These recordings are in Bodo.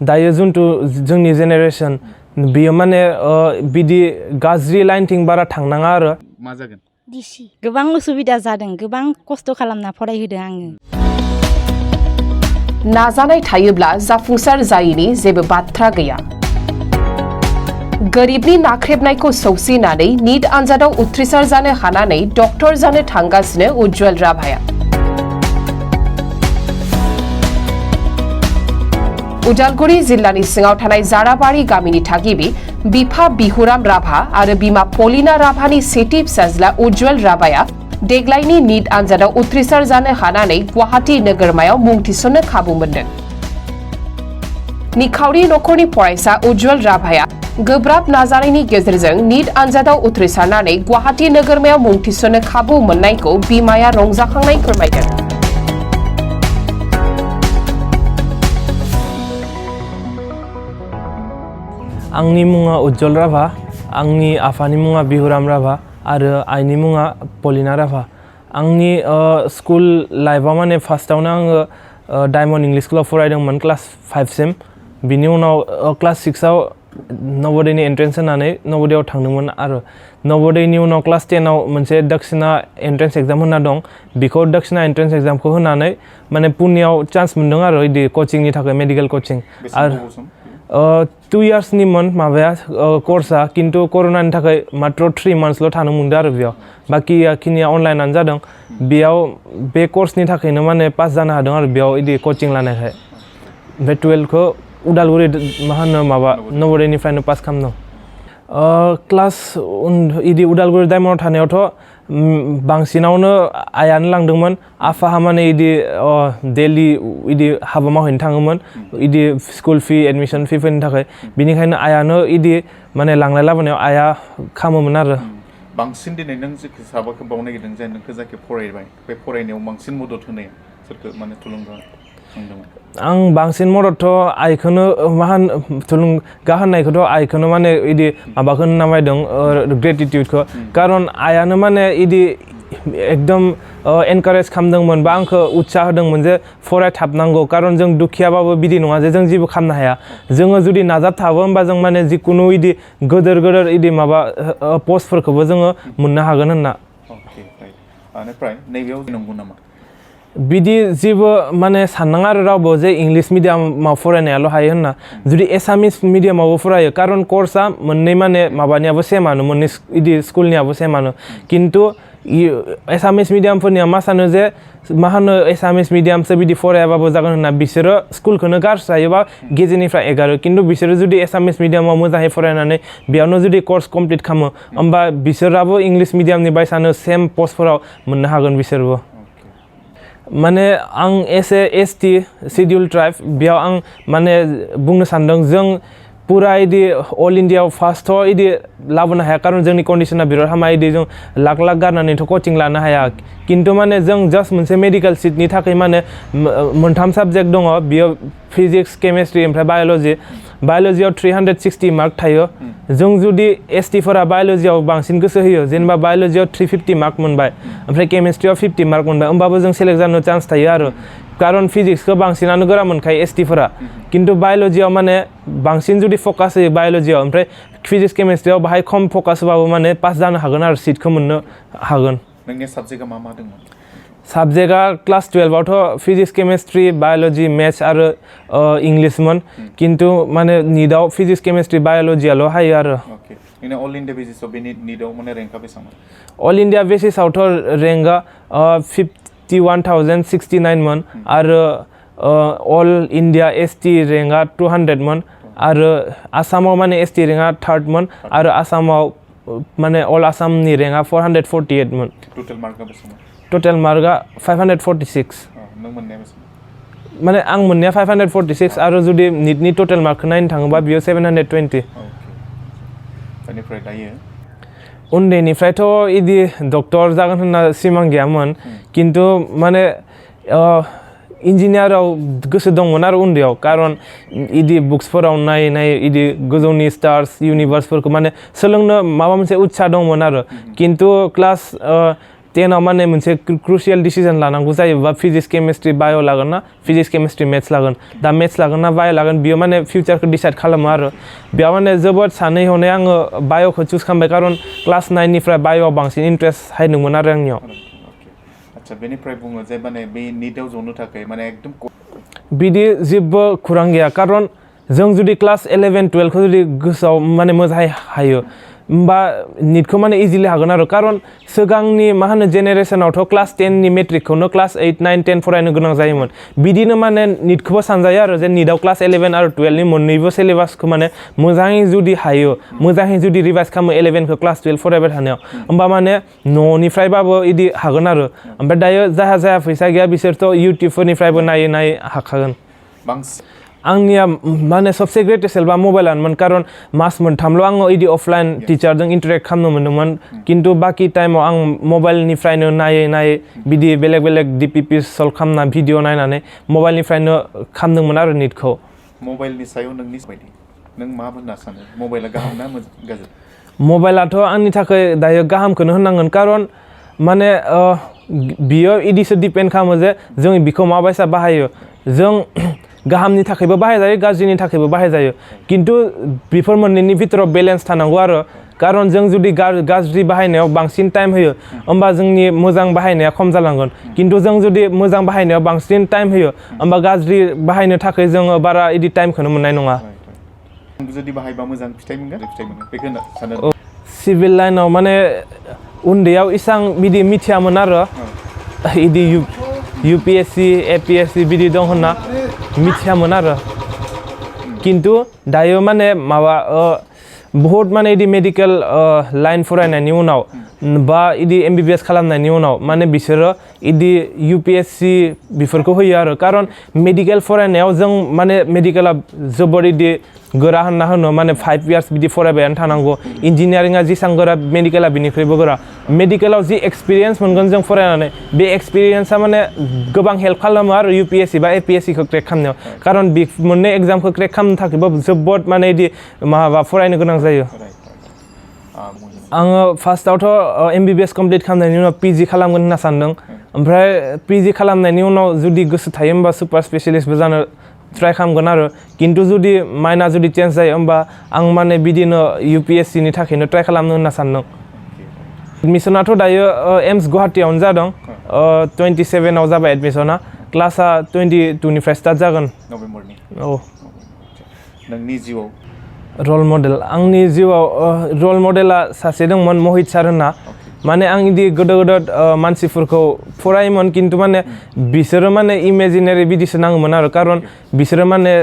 दायो जुनथु जोंनि जेनेरेशन बियो माने बिदि गाज्रि लाइनथिं बारा थांनाङा आरो मा जागोन डिसि गोबां उसुबिदा जादों गोबां खस्थ' खालामना फरायहोदों आङो नाजानाय थायोब्ला जाफुंसार जायैनि जेबो बाथ्रा गैया गरिबनि नाख्रेबनायखौ सौसिनानै नीट आनजादाव उथ्रिसार जानो हानानै डक्टर जानो थांगासिनो उज्जवल राभाया उदालगुरि जिल्लानि सिङाव थानाय जाराबारि गामिनि थागिबि बिफा बिहुराम राभा आरो बिमा पलिना राभानि सेथि फिसाज्ला उज्जवल राभाया देग्लायनि नीट आनजादाव उथ्रिसार जानो हानानै गुवाहाटी नोगोरमायाव मुं थिसननो खाबु मोनदों निखावरि नखरनि फरायसा उज्जवल राभाया गोब्राब नाजानायनि गेजेरजों नीट आनजादाव उथ्रिसारनानै गुवाहाटी नोगोरमायाव मुं थिसननो खाबु मोननायखौ बिमाया रंजाखांनाय फोरमायदों आंनि मुङा उज्जवल राभा आंनि आफानि मुङा बिहुराम राभा आरो आइनि मुङा पलिना राभा आंनि स्कुल लाइफआव माने फार्स्टआवनो आङो डायमन्ड इंलिश स्कुलाव फरायदोंमोन क्लास 5 सिम बिनि उनाव क्लास 6 आव नवोदयनि एन्ट्रेन्स होनानै नवोदयआव थांदोंमोन आरो नवोदयनि उनाव क्लास 10 आव मोनसे दक्षिणा एन्ट्रेन्स एग्जाम होना दं बेखौ दक्षिणा एन्ट्रेन्स एग्जामखौ होनानै माने पुनेआव चान्स मोनदों आरो इदि कोचिंनि थाखाय मेडिकेल कोचिं आरो 2 इयार्सनिमोन माबाया कर्सआ किन्तु कर'नानि थाखाय मात्र 3 मान्थसल' थानो मोनदों आरो बेयाव बाखिखिनिया अनलाइनानो जादों बेयाव बे कर्सनि थाखायनो माने पास जानो हादों आरो बेयाव इदि कोचिं लानायखाय ओमफ्राय 12खौ उदालगुरि मा होनो माबा नवोदयनिफ्रायनो पास खालामदों क्लास इदि उदालगुरि डायमन्डआव थानायावथ' बांसिनावनो आइयानो लांदोंमोन आफाहा माने इदि डेलि इदि हाबा मावहैनो थाङोमोन इदि स्कुल फी एडमिशन फीफोरनि थाखाय बिनिखायनो आइयानो इदि माने लांलाय लाबोनायाव आइया खामोमोन आरो बांसिन दिनै नों जेखौ साबाखौ बावनो नागिरदों जाय नोंखौ जायखौ फरायबाय बे फरायनायाव बांसिन मदद होनाया सोरखौ माने थुलुंगा आं बांसिन मददथ' आइखौनो मा होन थुलुंगा होनायखौथ' आइखौनो माने इदि माबाखौ नामायदों ग्रेटिटिउडखौ खारन आइयानो माने इदि एकदम एनकारेज खालामदोंमोन बा आंखौ उत्साह होदोंमोन जे फरायथाबनांगौ खारन जों दुखियाबाबो बिदि नङा जे जों जेबो खालामनो हाया जोङो जुदि नाजाथाबो होमबा जों माने जिखुनु इदि गोदोर इदि माबा पस्टफोरखौबो जोङो मोननो हागोन होनना बेनिफ्राय नैबेयाव नंगौ नामा बिदि जेबो माने साननाङा आरो रावबो जे इंलिश मिडियामाव फरायनायाल' हायो होनना जुदि एसामिस मिडियामावबो फरायो खारन कर्सआ मोननै माने माबानियाबो सेमानो मोननै इदि स्कुलनियाबो सेमानो किन्तु एसामिस मिडियामफोरनिया मा सानो जे मा होनो एसामिस मिडियामसो बिदि फरायाबाबो जागोन होनना बिसोरो स्कुलखौनो गारस्रायोबा गेजेरनिफ्राय एगारो किन्तु बिसोरो जुदि एसामिस मिडियामाव मोजाङै फरायनानै बेयावनो जुदि कर्स कमप्लिट खालामो होमबा बिसोराबो इंलिश मिडियामनि बायसानो सेम पस्टफोराव मोननो हागोन बिसोरबो माने आं एस टि शेड्युल ट्राइब बेयाव आं माने बुंनो सानदों जों पुरा इदि अल इन्डियायाव फार्स्टआव इदि लाबोनो हाया खारन जोंनि कन्डिशना बिराद हामा इदि जों लाख गारनानैथ' कोचिं लानो हाया किन्तु माने जों जास्ट मोनसे मेडिकेल सिटनि थाखाय माने मोनथाम साबजेक्ट दङ बेयो फिजिक्स केमिस्ट्रि ओमफ्राय बाय'लजियाव 360 मार्क थायो जों जुदि एसटिफोरा बाय'लजियाव बांसिन गोसो होयो जेनेबा बाय'लजियाव 350 मार्क मोनबाय ओमफ्राय केमिस्ट्रियाव 50 मार्क मोनबाय होमबाबो जों सेलेक्ट जानो चान्स थायो आरो खारन फिजिक्सखौ बांसिनानो गोरा मोनखायो एसटिफोरा किन्तु बाय'लजियाव माने बांसिन जुदि फकास होयो बाय'लजियाव ओमफ्राय फिजिक्स केमिस्ट्रियाव बाहाय खम फकास होबाबो माने पास जानो हागोन आरो सिटखौ मोननो हागोन नोंनि साबजेक्टआ मा दंमोन साबजेक्टआ क्लास 12 आवथ' फिजिक्स केमिस्ट्रि बाय'लजि मेथ्स आरो इंलिशमोन किन्तु माने नीटआव फिजिक्स केमिस्ट्रि बाय'लजियाल' हायो आरो अल इन्डिया बेसिसाव बे नीटआव माने रेंकआ बेसेबां अल इन्डिया बेसिसावथ' रेंकआ 51,069 मोन आरो अल इन्डिया एसटि रेंकआ 200 मोन आरो आसामाव माने एसटि रेंकआ 3rd मोन आरो आसामाव माने अल आसामनि रेंकआ 448 मोन टोटल मार्कआ बेसेबां टोटल मार्कआ 546 नों मोननाया बेसेबां माने आं मोननाया 546 आरो जुदि नीटनि टोटल मार्कखौ नायनो थाङोबा बियो 720 बेनिफ्राय दायो उन्दैनिफ्रायथ' इदि डक्टर जागोन होनना सिमां गैयामोन किन्तु माने इन्जिनियाराव गोसो दंमोन आरो उन्दैयाव खारन इदि बुक्सफोराव नायै इदि गोजौनि स्टार्स इउनिभार्सफोरखौ माने सोलोंनो माबा मोनसे उत्साह दंमोन आरो किन्तु क्लास 10आव माने मोनसे क्रुशियेल डिसिजन लानांगौ जायो बा फिजिक्स केमिस्ट्रि बाय' लागोन ना फिजिक्स केमिस्ट्रि मेथ्स लागोन दा मेथ्स लागोन ना बाय' लागोन बियो माने फिउचारखौ डिसाइड खालामो आरो बेयाव माने जोबोद सानै हनै आङो बाय'खौ चुज खालामबाय खारन क्लास 9 निफ्राय बाय'आव बांसिन इन्ट्रेस्ट हायदोंमोन आरो आंनियाव आच्छा बेनिफ्राय बुङो जे माने बे निटआव जनो थाखाय माने एकदम बिदि जेबो खुरां गैया खारन जों जुदि क्लास 11 12 खौ जुदि गोसोआव माने मोजाङै हायो होमबा निटखौ माने इजिलि हागोन आरो खारन सिगांनि मा होनो जेनेरेसनावथ' क्लास 10 नि मेट्रिकखौनो क्लास 8 9 10 फरायनो गोनां जायोमोन बिदिनो माने निटखौबो सानजायो आरो जे निटआव क्लास 11 आरो 12 नि मोननैबो सिलेबासखौ माने मोजाङै जुदि हायो मोजाङै जुदि रिभाइस खालामो 11 खौ क्लास 12 फरायबाय थानायाव होमबा माने न'निफ्रायबाबो इदि हागोन आरो ओमफ्राय दायो जाहा फैसा गैया बिसोरथ' इउटुबफोरनिफ्रायबो नायै हाखागोन बांसिन आंनिया माने सबसे ग्रेटेस्ट हेल्पआ मबाइलानोमोन खारन मास मोनथामल' आङो इदि अफलाइन टिचारजों इन्टारेक्ट खालामनो मोनदोंमोन खिन्थु बाखि टाइमाव आं मबाइलनिफ्रायनो नायै बिदि बेलेग डिपिपि सल्भ खालामना भिडिअ नायनानै मबाइलनिफ्रायनो खालामदोंमोन आरो निटखौ मबाइलनि सायाव नोंनि बायदि नों मा होनना सानो मबाइला गाहाम ना गाज्रि मबाइलाथ' आंनि थाखाय दायो गाहामखौनो होननांगोन खारन माने बियो इदिसो डिपेन्ड खालामो जे जों बिखौ माबायसा बाहायो जों गाहामनि थाखायबो बाहायजायो गाज्रिनि थाखायबो बाहायजायो खिन्थु बेफोर मोननैनि भितराव बेलेन्स थानांगौ आरो खारन जों जुदि गाज्रि बाहायनायाव बांसिन टाइम होयो होमबा जोंनि मोजां बाहायनाया खम जालांगोन खिन्थु जों जुदि मोजां बाहायनायाव बांसिन टाइम होयो होमबा गाज्रि बाहायनो थाखाय जोङो बारा इदि टाइमखौनो मोननाय नङा जुदि बाहायबा मोजां फिथाइ मोनो बेखौ सानो सिभिल लाइनाव माने उन्दैयाव इसां बिदि मिथियामोन आरो इदि UPSC APSC बिदि दं होनना मिथियामोन आरो खिन्थु दायो माने माबा बहुत माने इदि मेडिकेल लाइन फरायनायनि उनाव बा इदि MBBS खालामनायनि उनाव माने बिसोरो इदि UPSC बेफोरखौ होयो आरो खारन मेडिकेल फरायनायाव जों माने मेडिकेला जोबोर इदि गोरा होनो माने 5 years बिदि फरायबायानो थानांगौ इन्जिनियारिंआ जेसां गोरा मेडिकेला बिनिख्रुइबो गोरा मेडिकेलाव जि एक्सपिरियेन्स मोनगोन जों फरायनानै बे एक्सपिरियेन्सआ माने गोबां हेल्प खालामो आरो UPSC बा APSC खौ क्रेक खालामनायाव खारन बे मोननै एग्जामखौ क्रेक खालामनो थाखायबो जोबोद माने इदि माबा फरायनो गोनां जायो आङो फार्स्टआवथ' MBBS कमप्लिट खालामनायनि उनाव PG खालामगोन होनना सानदों ओमफ्राय PG खालामनायनि उनाव जुदि गोसो थायो होमबा सुपार स्पेशलिस्टबो जानो ट्राइ खालामगोन आरो खिन्थु जुदि माइन्डआ जुदि चेन्ज जायो होमबा आं माने बिदिनो UPSC नि थाखायनो ट्राइ खालामनो होनना सानदों एडमिसनाथ' दायो एम्स गुवाहाटीयावनो जादों 27आव जाबाय एडमिसना क्लासआ 22 निफ्राय स्टार्ट जागोन नभेम्बरनि औ नोंनि जिउआव रल मडेल आंनि जिउआव रल मडेला सासे दंमोन महित सार होनना माने आं इदि गोदोर मानसिफोरखौ फरायोमोन खिन्थु माने बिसोरो माने इमेजिनारि बिदिसो नाङोमोन आरो खारन बिसोरो माने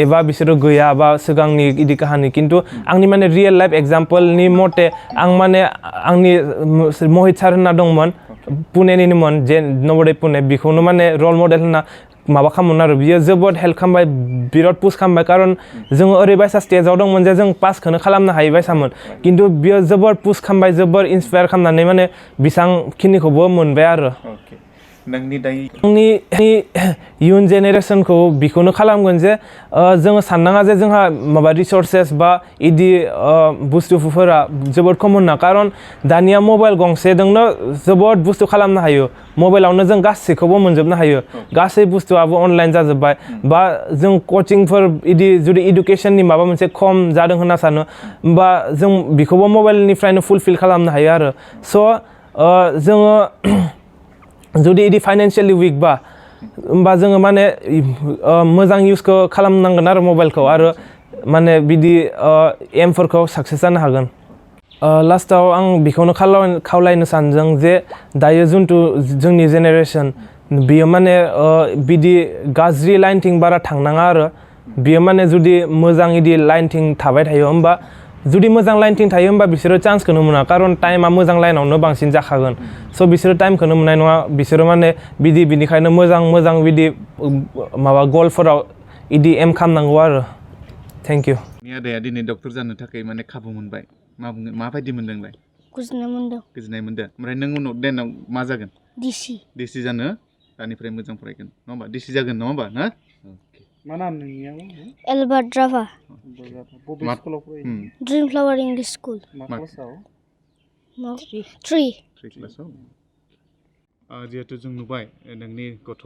एबा बिसोरो गैया बा सिगांनि इदि काहानि खिन्थु आंनि माने रियेल लाइफ एग्जाम्पलनि मथे आं माने आंनि महित सार होनना दंमोन पुनेनिनोमोन जे नवोदय पुने बेखौनो माने रल मडेल होनना माबा खालामोन आरो बियो जोबोद हेल्प खालामबाय बिराद पुश खालामबाय खारन जोङो ओरैबायसा स्टेजाव दंमोन जे जों पासखौनो खालामनो हायै बायसामोन खिन्थु बियो जोबोद पुश खालामबाय जोबोद इन्सपायार खालामनानै माने बेसांखिनिखौबो मोनबाय आरो नोंनि दायो आंनि इयुन जेनेरेसनखौ बेखौनो खालामगोन जे जोङो साननाङा जे जोंहा माबा रिसर्सेस बा इदि बुस्थुफोरा जोबोद खम होनना खारन दानिया मबाइल गंसेजोंनो जोबोद बुस्थु खालामनो हायो मबाइलावनो जों गासैखौबो मोनजोबनो हायो गासै बुस्थुआबो अनलाइन जाजोब्बाय बा जों कचिंफोर इदि जुदि इडुकेसननि माबा मोनसे खम जादों होनना सानो होमबा जों बेखौबो मबाइलनिफ्रायनो फुलफिल खालामनो हायो आरो स' जोङो जुदि इदि फाइनान्सियेलि उइक बा होमबा जोङो माने मोजां इउसखौ खालामनांगोन आरो मबाइलखौ आरो माने बिदि एमफोरखौ साक्सेस जानो हागोन लास्टाव आं बेखौनो खावलायनो सानदों जे दायो जिथु जोंनि जेनेरेसन बियो माने बिदि गाज्रि लाइनथिं बारा थांनाङा आरो बियो माने जुदि मोजां इदि लाइनथिं थाबाय थायो होमबा जुदि मोजां लाइनथिं थायो होमबा बिसोरो चान्सखौनो मोना खारन टाइमा मोजां लाइनावनो बांसिन जाखागोन स' बिसोरो टाइमखौनो मोननाय नङा बिसोरो माने बिनिखायनो मोजां बिदि माबा गलफोराव इदि एम खालामनांगौ आरो थेंक इउ आदाया दिनै डक्टर जानो थाखाय माने खाबु मोनबाय मा बुंगोन माबायदि मोनदोंलाय गोजोननाय मोनदों ओमफ्राय नों उनाव देनाव मा जागोन डिसि जानो दानिफ्राय मोजां फरायगोन नङा होमबा डिसि जागोन नङा होमबा ना मा नाम नोंनिया एलबार्ट राभा बबे स्कुलाव फरायो ड्रिम फ्लावर इंलिश स्कुल मा क्लासाव 3 क्लासाव जिहेतु जों नुबाय नोंनि गथ'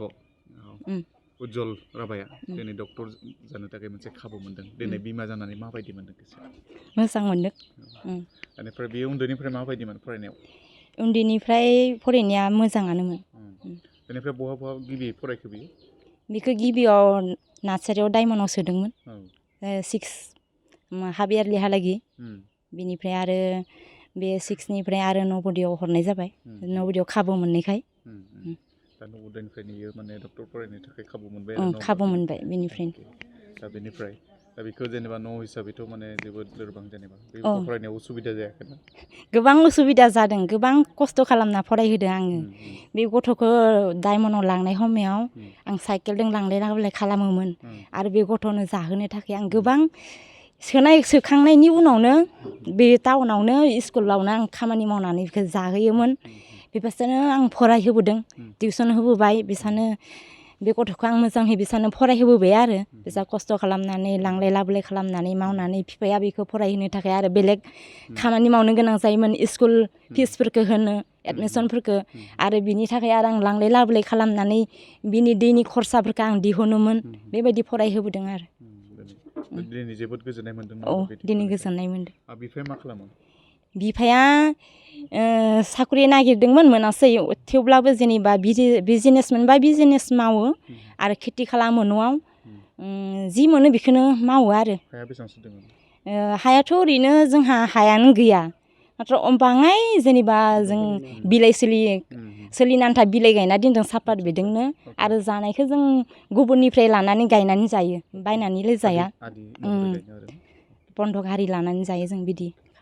उज्जवल राभाया दिनै डक्टर जानो थाखाय मोनसे खाबु मोनदों दिनै बिमा जानानै माबायदि मोनदों गोसोआ मोजां मोनदों बेनिफ्राय बेयो उन्दैनिफ्राय माबायदिमोन फरायनायाव उन्दैनिफ्राय फरायनाया मोजाङानोमोन बेनिफ्राय बहा बहा गिबि फरायखो बियो बेखौ गिबियाव नार्सारियाव डायमन्डआव सोदोंमोन 6 हाफ इयारलिहालागै बिनिफ्राय आरो बे 6निफ्राय आरो नवोदयाव हरनाय जाबाय नवोदयाव खाबु मोननायखाय दा नवोदयनिफ्रायनो इयो माने डक्टर फरायनो थाखाय खाबु मोनबाय खाबु मोनबाय बेनिफ्रायनो दा बेनिफ्राय दा बेखौ जेनेबा न' हिसाबैथ' माने जोबोद लोरबां जेनेबा बे फरायनायाव उसुबिदा जायाखै ना गोबां उसुबिदा जादों गोबां खस्थ' खालामना फरायहोदों आङो बे गथ'खौ डायमन्डआव लांनाय समाव आं साइकेलजों लांलाय लाबोलाय खालामोमोन आरो बे गथ'नो जाहोनो थाखाय आं गोबां सोखांनायनि उनावनो बे टाउनावनो स्कुलावनो आं खामानि मावनानै बेखौ जाहोयोमोन बेबायदिनो आं फरायहोबोदों टिउसन होबोबाय बिसानो बे गथ'खौ आं मोजाङै बिसानो फरायहोबोबाय आरो बिसा खस्थ' खालामनानै लांलाय लाबोलाय खालामनानै मावनानै बिफाया बेखौ फरायहोनो थाखाय आरो बेलेग खामानि मावनो गोनां जायोमोन स्कुल फिसफोरखौ होनो एडमिसनफोरखौ आरो बिनि थाखाय आरो आं लांलाय लाबोलाय खालामनानै बिनि दैनि खरसाफोरखौ आं दिहुनोमोन बेबायदि फरायहोबोदों आरो दिनै जोबोद गोजोननाय मोनदों दिनै गोजोननाय मोनदों बिफाया मा खालामो बिफाया साख्रि नागिरदोंमोन मोनासै थेवब्लाबो जेनेबा बिजनेस मोनबा बिजनेस मावो आरो खेथि खालामो न'आव जि मोनो बेखौनो मावो आरो हाया बेसेबांसो दङ हायाथ' ओरैनो जोंहा हायानो गैया माथ्र' बाङाय जेनेबा जों बिलाइ सोलिनो आन्था बिलाइ गायना दोनदों सापात बेजोंनो आरो जानायखौ जों गुबुननिफ्राय लानानै गायनानै जायो बायनानैलाय जाया बन्दक हारि लानानै जायो जों बिदि